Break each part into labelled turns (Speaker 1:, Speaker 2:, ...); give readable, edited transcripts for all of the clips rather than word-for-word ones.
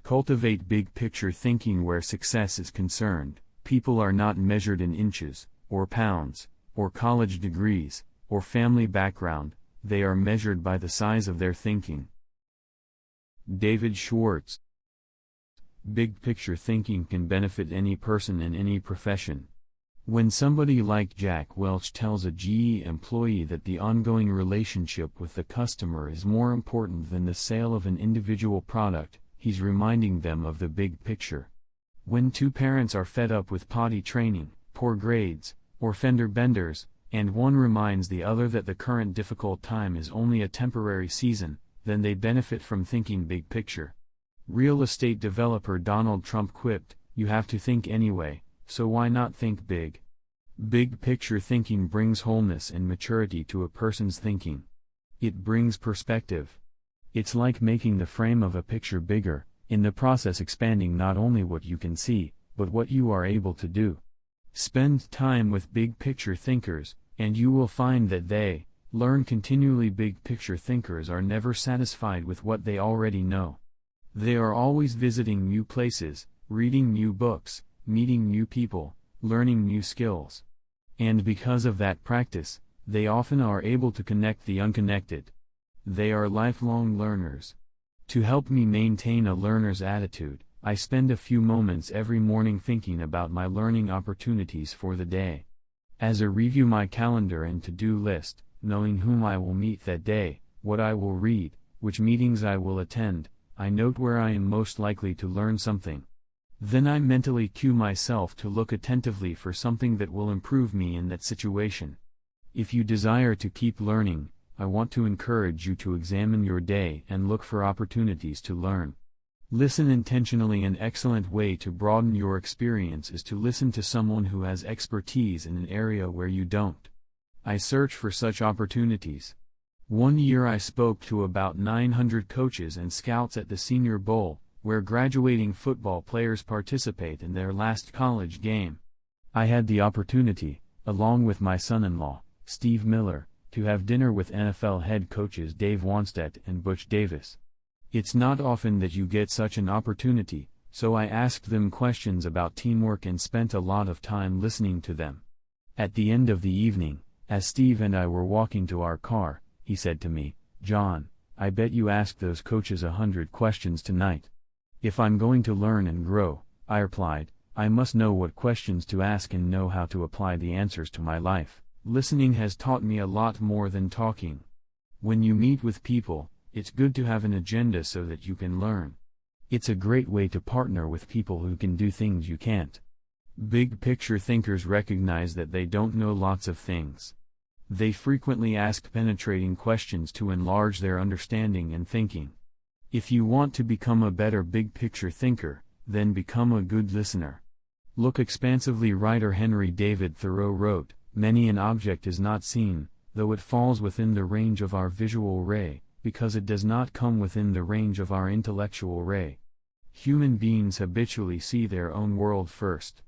Speaker 1: Cultivate big picture thinking where success is concerned. People are not measured in inches, or pounds, or college degrees, or family background, they are measured by the size of their thinking. David Schwartz. Big picture thinking can benefit any person in any profession. When somebody like Jack Welch tells a GE employee that the ongoing relationship with the customer is more important than the sale of an individual product, he's reminding them of the big picture. When two parents are fed up with potty training, poor grades, or fender benders, and one reminds the other that the current difficult time is only a temporary season, then they benefit from thinking big picture. Real estate developer Donald Trump quipped, "You have to think anyway, so why not think big?" Big picture thinking brings wholeness and maturity to a person's thinking. It brings perspective. It's like making the frame of a picture bigger, in the process expanding not only what you can see, but what you are able to do. Spend time with big picture thinkers, and you will find that they learn continually. Big picture thinkers are never satisfied with what they already know. They are always visiting new places, reading new books, meeting new people, learning new skills. And because of that practice, they often are able to connect the unconnected. They are lifelong learners. To help me maintain a learner's attitude, I spend a few moments every morning thinking about my learning opportunities for the day. As I review my calendar and to-do list, knowing whom I will meet that day, what I will read, which meetings I will attend, I note where I am most likely to learn something. Then I mentally cue myself to look attentively for something that will improve me in that situation. If you desire to keep learning, I want to encourage you to examine your day and look for opportunities to learn. Listen intentionally. An excellent way to broaden your experience is to listen to someone who has expertise in an area where you don't. I search for such opportunities. One year I spoke to about 900 coaches and scouts at the Senior Bowl, where graduating football players participate in their last college game. I had the opportunity, along with my son-in-law, Steve Miller, to have dinner with NFL head coaches Dave Wannstedt and Butch Davis. It's not often that you get such an opportunity, so I asked them questions about teamwork and spent a lot of time listening to them. At the end of the evening, as Steve and I were walking to our car, he said to me, "John, I bet you asked those coaches 100 questions tonight." "If I'm going to learn and grow," I replied, "I must know what questions to ask and know how to apply the answers to my life." Listening has taught me a lot more than talking. When you meet with people, it's good to have an agenda so that you can learn. It's a great way to partner with people who can do things you can't. Big picture thinkers recognize that they don't know lots of things. They frequently ask penetrating questions to enlarge their understanding and thinking. If you want to become a better big picture thinker, then become a good listener. Look expansively. Writer Henry David Thoreau wrote, "Many an object is not seen, though it falls within the range of our visual ray, because it does not come within the range of our intellectual ray." Human beings habitually see their own world first.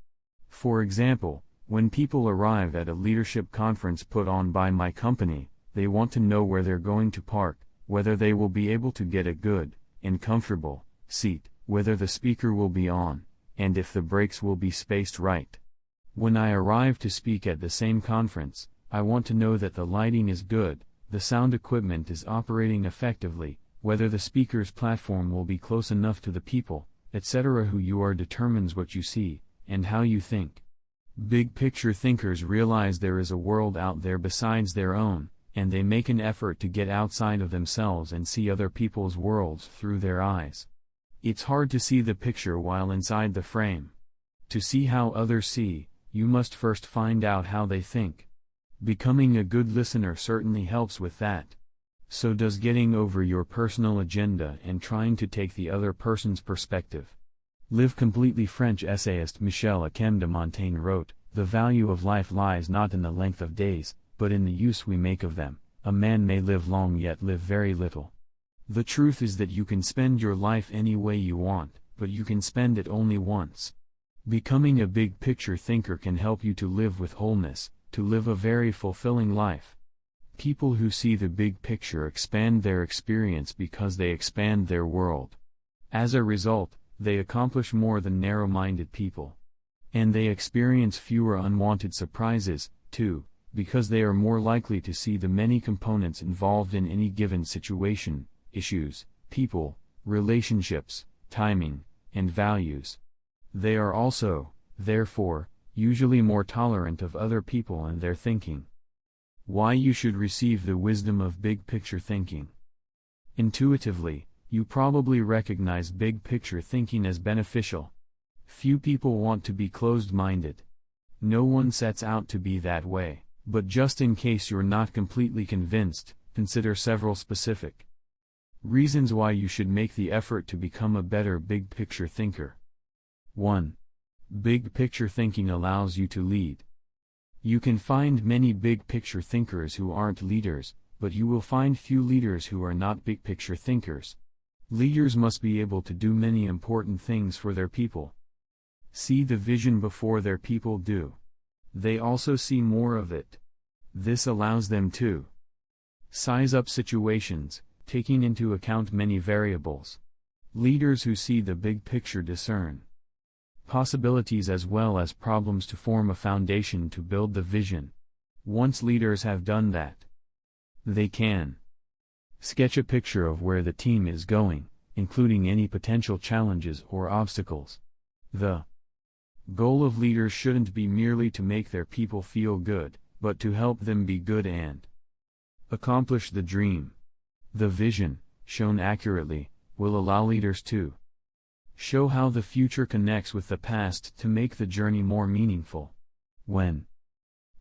Speaker 1: For example, when people arrive at a leadership conference put on by my company, they want to know where they're going to park, whether they will be able to get a good and comfortable seat, whether the speaker will be on, and if the breaks will be spaced right. When I arrive to speak at the same conference, I want to know that the lighting is good, the sound equipment is operating effectively, whether the speaker's platform will be close enough to the people, etc. Who you are determines what you see, and how you think. Big picture thinkers realize there is a world out there besides their own, and they make an effort to get outside of themselves and see other people's worlds through their eyes. It's hard to see the picture while inside the frame. To see how others see, you must first find out how they think. Becoming a good listener certainly helps with that. So does getting over your personal agenda and trying to take the other person's perspective. Live completely. French essayist Michel Akem de Montaigne wrote, "The value of life lies not in the length of days, but in the use we make of them. A man may live long yet live very little." The truth is that you can spend your life any way you want, but you can spend it only once. Becoming a big picture thinker can help you to live with wholeness, to live a very fulfilling life. People who see the big picture expand their experience because they expand their world. As a result, they accomplish more than narrow-minded people. And they experience fewer unwanted surprises, too, because they are more likely to see the many components involved in any given situation: issues, people, relationships, timing, and values. They are also, therefore, usually more tolerant of other people and their thinking. Why you should receive the wisdom of big-picture thinking. Intuitively, you probably recognize big-picture thinking as beneficial. Few people want to be closed-minded. No one sets out to be that way, but just in case you're not completely convinced, consider several specific reasons why you should make the effort to become a better big-picture thinker. 1. Big-picture thinking allows you to lead. You can find many big-picture thinkers who aren't leaders, but you will find few leaders who are not big-picture thinkers. Leaders must be able to do many important things for their people. See the vision before their people do. They also see more of it. This allows them to size up situations, taking into account many variables. Leaders who see the big picture discern possibilities as well as problems to form a foundation to build the vision. Once leaders have done that, they can sketch a picture of where the team is going, including any potential challenges or obstacles. The goal of leaders shouldn't be merely to make their people feel good, but to help them be good and accomplish the dream. The vision, shown accurately, will allow leaders to show how the future connects with the past to make the journey more meaningful. When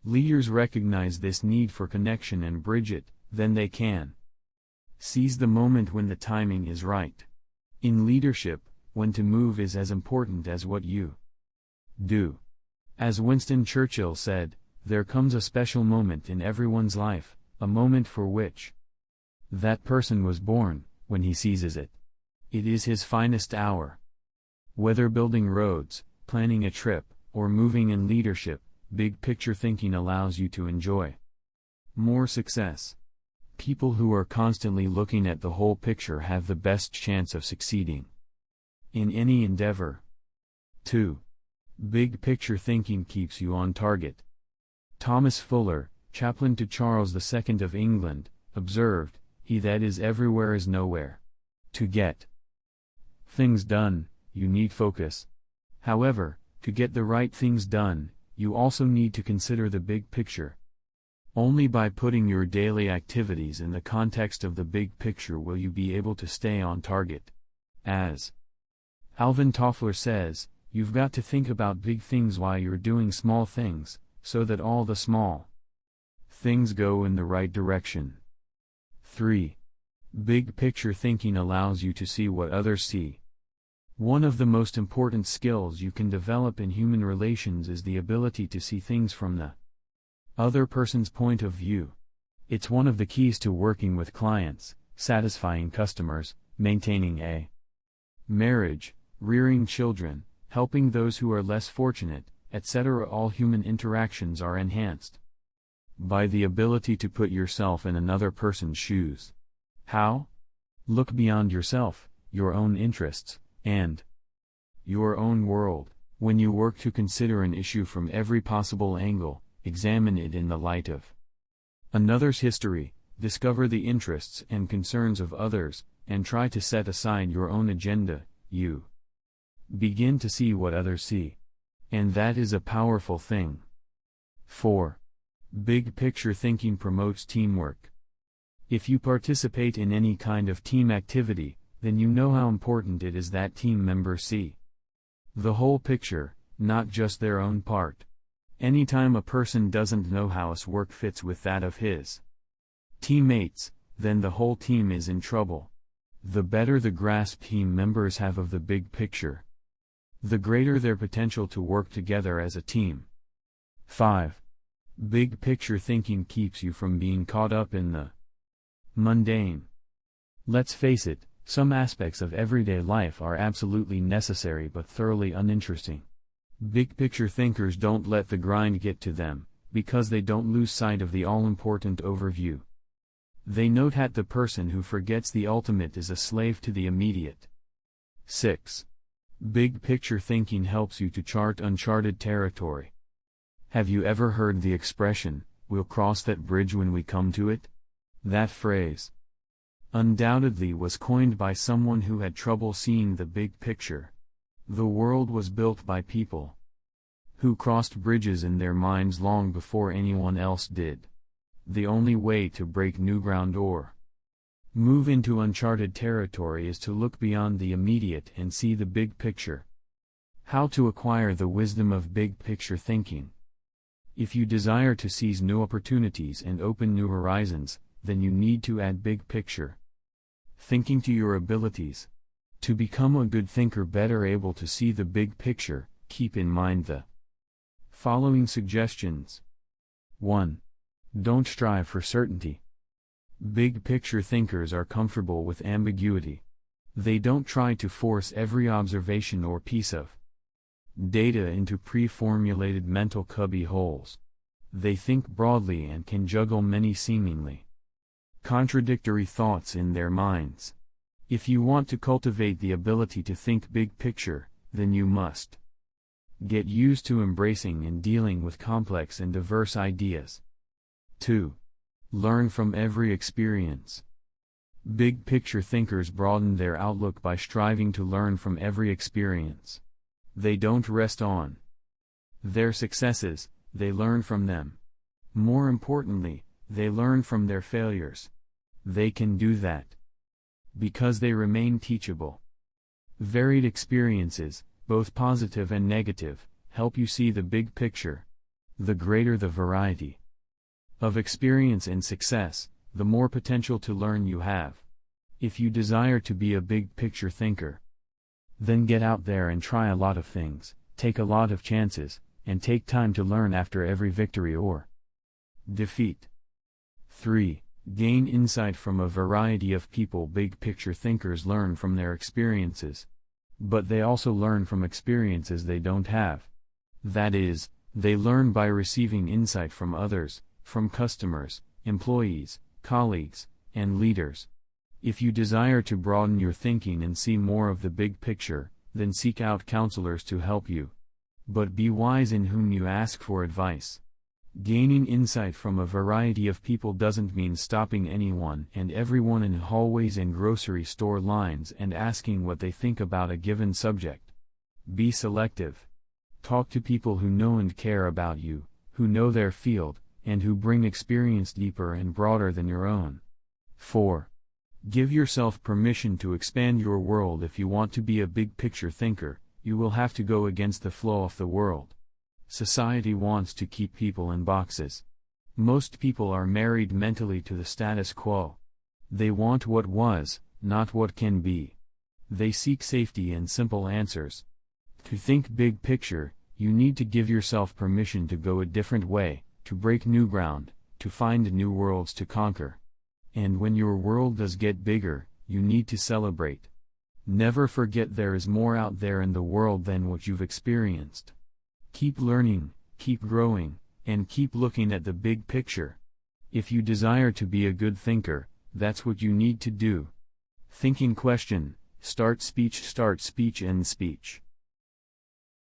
Speaker 1: leaders recognize this need for connection and bridge it, then they can seize the moment when the timing is right. In leadership, when to move is as important as what you do. As Winston Churchill said, there comes a special moment in everyone's life, a moment for which that person was born. When he seizes it, it is his finest hour. Whether building roads, planning a trip, or moving in leadership, big picture thinking allows you to enjoy more success. People who are constantly looking at the whole picture have the best chance of succeeding in any endeavor. 2. Big picture thinking keeps you on target. Thomas Fuller, chaplain to Charles II of England, observed, "He that is everywhere is nowhere." To get things done, you need focus. However, to get the right things done, you also need to consider the big picture. Only by putting your daily activities in the context of the big picture will you be able to stay on target. As Alvin Toffler says, you've got to think about big things while you're doing small things, so that all the small things go in the right direction. 3. Big picture thinking allows you to see what others see. One of the most important skills you can develop in human relations is the ability to see things from the other person's point of view. It's one of the keys to working with clients, satisfying customers, maintaining a marriage, rearing children, helping those who are less fortunate, etc. All human interactions are enhanced by the ability to put yourself in another person's shoes. How? Look beyond yourself, your own interests, and your own world. When you work to consider an issue from every possible angle, examine it in the light of another's history, discover the interests and concerns of others, and try to set aside your own agenda, you begin to see what others see. And that is a powerful thing. 4. Big picture thinking promotes teamwork. If you participate in any kind of team activity, then you know how important it is that team members see the whole picture, not just their own part. Anytime a person doesn't know how his work fits with that of his teammates, then the whole team is in trouble. The better the grasp team members have of the big picture, the greater their potential to work together as a team. 5. Big picture thinking keeps you from being caught up in the mundane. Let's face it, some aspects of everyday life are absolutely necessary but thoroughly uninteresting. Big picture thinkers don't let the grind get to them, because they don't lose sight of the all-important overview. They note that the person who forgets the ultimate is a slave to the immediate. 6. Big picture thinking helps you to chart uncharted territory. Have you ever heard the expression, "We'll cross that bridge when we come to it"? That phrase undoubtedly was coined by someone who had trouble seeing the big picture. The world was built by people who crossed bridges in their minds long before anyone else did. The only way to break new ground or move into uncharted territory is to look beyond the immediate and see the big picture. How to acquire the wisdom of big picture thinking? If you desire to seize new opportunities and open new horizons, then you need to add big picture thinking to your abilities. To become a good thinker, better able to see the big picture, keep in mind the following suggestions. 1. Don't strive for certainty. Big picture thinkers are comfortable with ambiguity. They don't try to force every observation or piece of data into pre-formulated mental cubby holes. They think broadly and can juggle many seemingly contradictory thoughts in their minds. If you want to cultivate the ability to think big picture, then you must get used to embracing and dealing with complex and diverse ideas. 2. Learn from every experience. Big picture thinkers broaden their outlook by striving to learn from every experience. They don't rest on their successes, they learn from them. More importantly, they learn from their failures. They can do that because they remain teachable. Varied experiences, both positive and negative, help you see the big picture. The greater the variety of experience and success, the more potential to learn you have. If you desire to be a big picture thinker, then get out there and try a lot of things, take a lot of chances, and take time to learn after every victory or defeat. 3. Gain insight from a variety of people. Big picture thinkers learn from their experiences, but they also learn from experiences they don't have. That is, they learn by receiving insight from others, from customers, employees, colleagues, and leaders. If you desire to broaden your thinking and see more of the big picture, then seek out counselors to help you. But be wise in whom you ask for advice. Gaining insight from a variety of people doesn't mean stopping anyone and everyone in hallways and grocery store lines and asking what they think about a given subject. Be selective. Talk to people who know and care about you, who know their field, and who bring experience deeper and broader than your own. 4. Give yourself permission to expand your world. If you want to be a big picture thinker, you will have to go against the flow of the world. Society wants to keep people in boxes. Most people are married mentally to the status quo. They want what was, not what can be. They seek safety and simple answers. To think big picture, you need to give yourself permission to go a different way, to break new ground, to find new worlds to conquer. And when your world does get bigger, you need to celebrate. Never forget there is more out there in the world than what you've experienced. Keep learning, keep growing, and keep looking at the big picture. If you desire to be a good thinker, that's what you need to do. Thinking question, start speech, end speech.